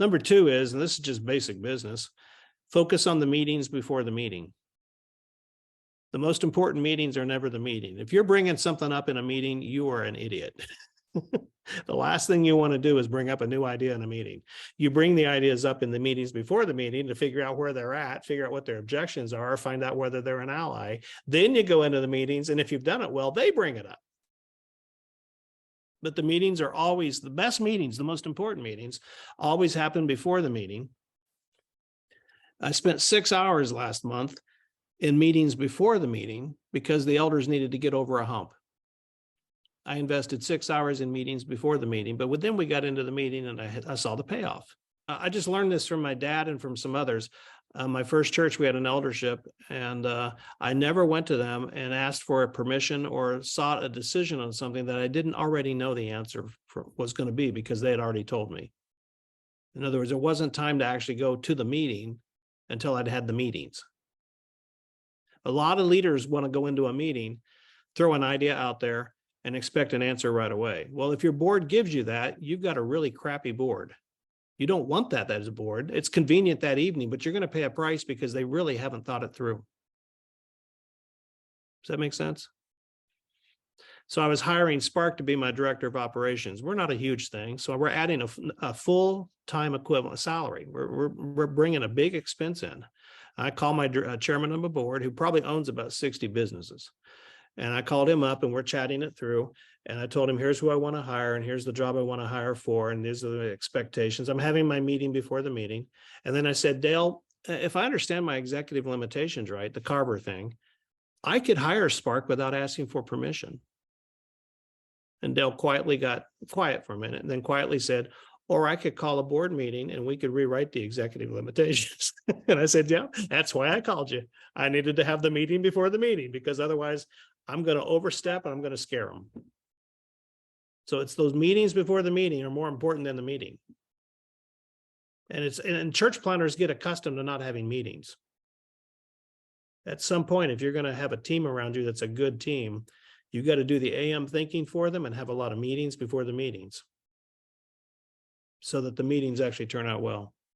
Number two is, and this is just basic business, focus on the meetings before the meeting. The most important meetings are never the meeting. If you're bringing something up in a meeting, you are an idiot. The last thing you want to do is bring up a new idea in a meeting. You bring the ideas up in the meetings before the meeting to figure out where they're at, figure out what their objections are, find out whether they're an ally. Then you go into the meetings, and if you've done it well, they bring it up. But the meetings are always the best meetings, the most important meetings, always happen before the meeting. I spent 6 hours last month in meetings before the meeting because the elders needed to get over a hump. I invested 6 hours in meetings before the meeting, but then we got into the meeting and I saw the payoff. I just learned this from my dad and from some others. My first church, we had an eldership, and I never went to them and asked for a permission or sought a decision on something that I didn't already know the answer was going to be, because they had already told me. In other words, there wasn't time to actually go to the meeting until I'd had the meetings. A lot of leaders want to go into a meeting, throw an idea out there, and expect an answer right away. Well, if your board gives you that, you've got a really crappy board. You don't want that as a board. It's convenient that evening, but you're going to pay a price because they really haven't thought it through. Does that make sense? So I was hiring Spark to be my director of operations. We're not a huge thing, so we're adding a full-time equivalent salary. We're bringing a big expense in. I call my chairman of the board, who probably owns about 60 businesses. And I called him up and we're chatting it through. And I told him, here's who I want to hire, and here's the job I want to hire for, and these are the expectations. I'm having my meeting before the meeting. And then I said, Dale, if I understand my executive limitations right, the Carver thing, I could hire Spark without asking for permission. And Dale quietly got quiet for a minute and then quietly said, or I could call a board meeting and we could rewrite the executive limitations. And I said, yeah, that's why I called you. I needed to have the meeting before the meeting, because otherwise I'm going to overstep and I'm going to scare them. So it's those meetings before the meeting are more important than the meeting. And church planners get accustomed to not having meetings. At some point, if you're going to have a team around you that's a good team, you got to do the AM thinking for them and have a lot of meetings before the meetings, so that the meetings actually turn out well.